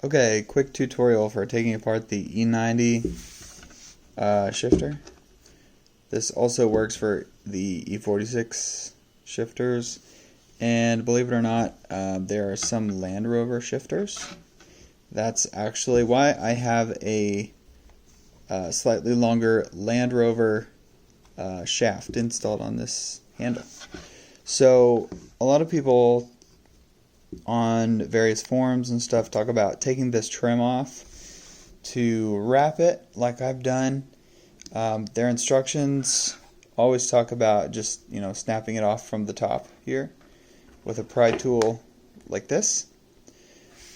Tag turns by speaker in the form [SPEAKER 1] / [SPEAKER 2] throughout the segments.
[SPEAKER 1] Okay, quick tutorial for taking apart the E90 shifter. This also works for the E46 shifters, and believe it or not, there are some Land Rover shifters. That's actually why I have a slightly longer Land Rover shaft installed on this handle. So a lot of people on various forums and stuff talk about taking this trim off to wrap it like I've done. Their instructions always talk about just, snapping it off from the top here with a pry tool like this.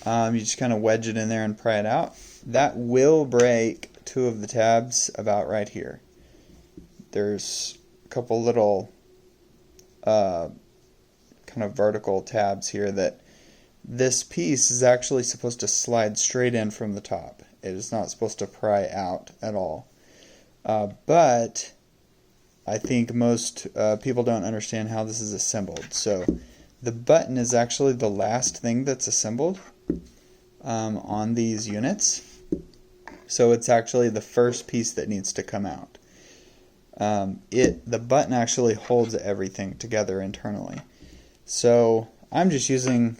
[SPEAKER 1] You just kind of wedge it in there and pry it out. That will break two of the tabs about right here. There's a couple little kind of vertical tabs here that this piece is actually supposed to slide straight in from the top. It is not supposed to pry out at all. But I think most people don't understand how this is assembled. So the button is actually the last thing that's assembled on these units. So it's actually the first piece that needs to come out. The button actually holds everything together internally. So I'm just using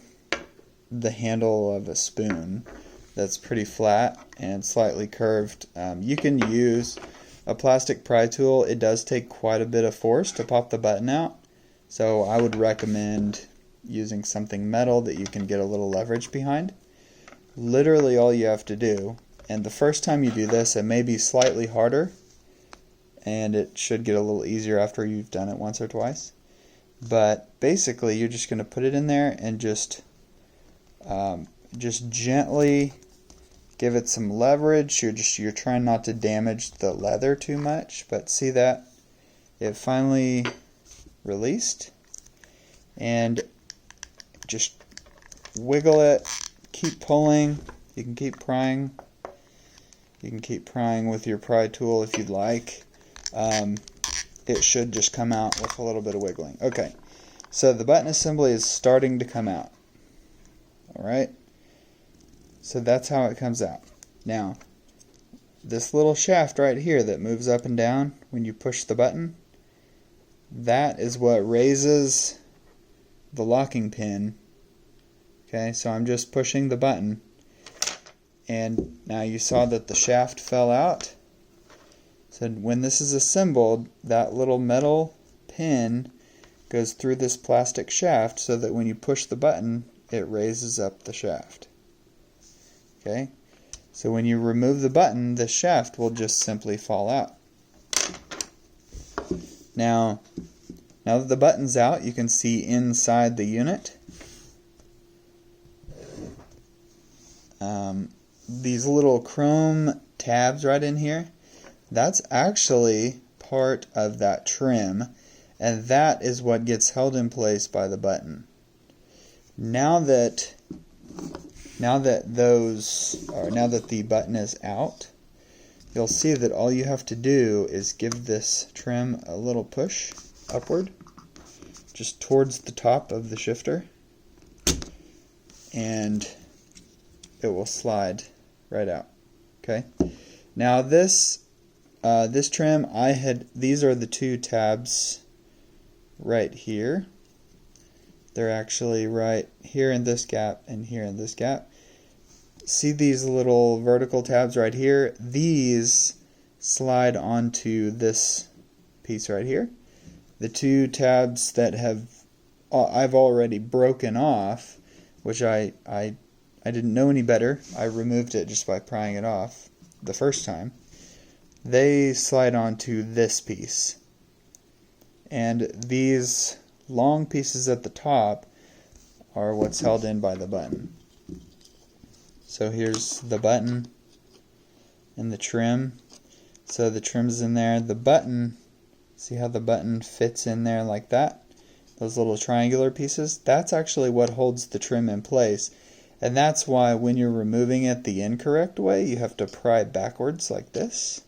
[SPEAKER 1] the handle of a spoon that's pretty flat and slightly curved. You can use a plastic pry tool. It does take quite a bit of force to pop the button out, so I would recommend using something metal that you can get a little leverage behind. Literally all you have to do, and the first time you do this it may be slightly harder and it should get a little easier after you've done it once or twice, but basically you're just going to put it in there and just gently give it some leverage. You're trying not to damage the leather too much, but see that it finally released, and just wiggle it, keep pulling. You can keep prying. You can keep prying with your pry tool if you'd like. It should just come out with a little bit of wiggling. Okay, so the button assembly is starting to come out. Alright, so that's how it comes out. Now, this little shaft right here that moves up and down when you push the button, that is what raises the locking pin. Okay, so I'm just pushing the button, and now you saw that the shaft fell out. So when this is assembled, that little metal pin goes through this plastic shaft so that when you push the button, it raises up the shaft. Okay, so when you remove the button, the shaft will just simply fall out. Now that the button's out, you can see inside the unit. These little chrome tabs right in here, that's actually part of that trim, and that is what gets held in place by the button. Now that the button is out, you'll see that all you have to do is give this trim a little push upward, just towards the top of the shifter, and it will slide right out. Okay. Now this trim, these are the two tabs right here. They're actually right here in this gap and here in this gap. See these little vertical tabs right here? These slide onto this piece right here. The two tabs that I've already broken off, which I didn't know any better. I removed it just by prying it off the first time. They slide onto this piece. And these long pieces at the top are what's held in by the button. So here's the button and the trim. So the trim's in there. The button, see how the button fits in there like that? Those little triangular pieces, that's actually what holds the trim in place. And that's why when you're removing it the incorrect way, you have to pry backwards like this,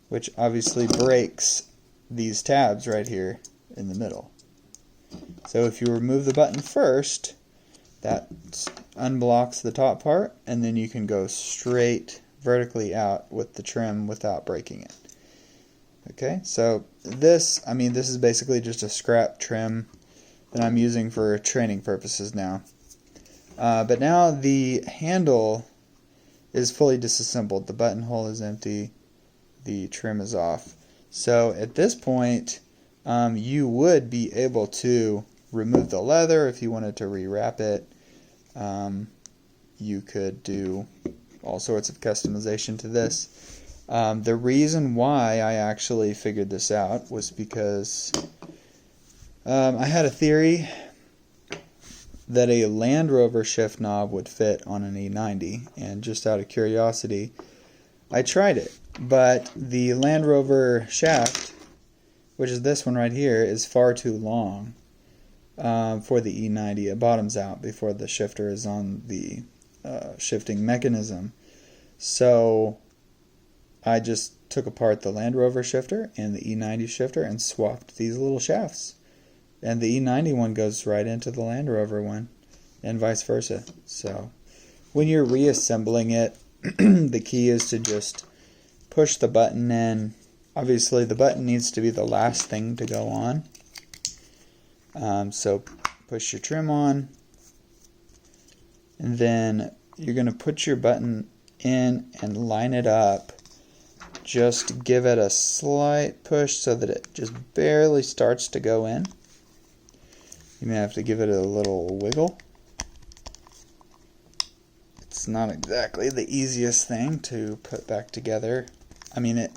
[SPEAKER 1] which obviously breaks these tabs right here in the middle. So if you remove the button first, that unblocks the top part, and then you can go straight vertically out with the trim without breaking it. Okay, so this is basically just a scrap trim that I'm using for training purposes now. But now the handle is fully disassembled. The buttonhole is empty. The trim is off. So at this point, you would be able to remove the leather if you wanted to rewrap it. You could do all sorts of customization to this. The reason why I actually figured this out was because I had a theory that a Land Rover shift knob would fit on an E90, and just out of curiosity, I tried it. But the Land Rover shaft, which is this one right here, is far too long for the E90. It bottoms out before the shifter is on the shifting mechanism. So I just took apart the Land Rover shifter and the E90 shifter and swapped these little shafts. And the E90 one goes right into the Land Rover one, and vice versa. So when you're reassembling it, the key is to just push the button in. Obviously the button needs to be the last thing to go on. So push your trim on, and then you're going to put your button in and line it up. Just give it a slight push so that it just barely starts to go in. You may have to give it a little wiggle. It's not exactly the easiest thing to put back together. I mean,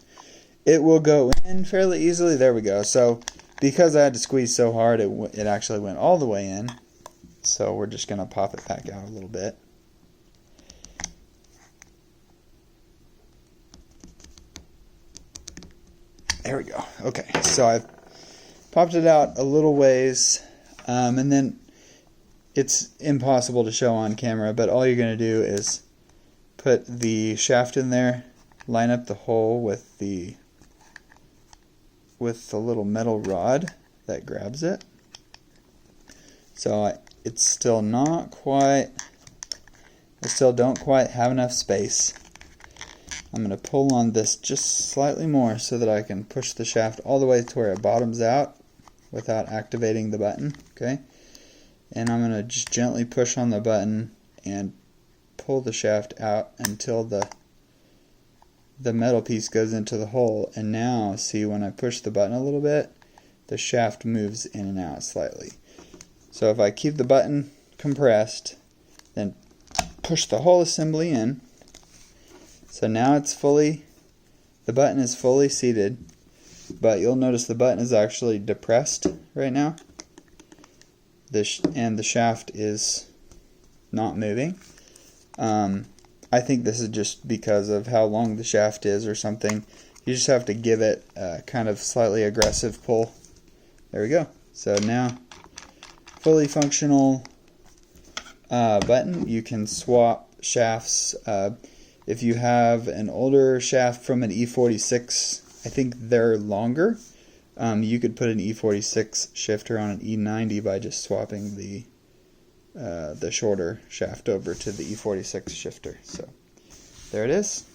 [SPEAKER 1] it will go in fairly easily. There we go. So because I had to squeeze so hard, it actually went all the way in. So we're just going to pop it back out a little bit. There we go. Okay, so I've popped it out a little ways, and then it's impossible to show on camera, but all you're going to do is put the shaft in there, line up the hole with the little metal rod that grabs it. So it's still not quite, I still don't quite have enough space. I'm going to pull on this just slightly more so that I can push the shaft all the way to where it bottoms out without activating the button. Okay, and I'm going to just gently push on the button and pull the shaft out until the metal piece goes into the hole. And now see, when I push the button a little bit, the shaft moves in and out slightly. So if I keep the button compressed, then push the whole assembly in. So now it's the button is fully seated, but you'll notice the button is actually depressed right now. And the shaft is not moving. I think this is just because of how long the shaft is or something. You just have to give it a kind of slightly aggressive pull. There we go. So now, fully functional button. You can swap shafts. If you have an older shaft from an E46, I think they're longer. You could put an E46 shifter on an E90 by just swapping the shorter shaft over to the E46 shifter. So there it is.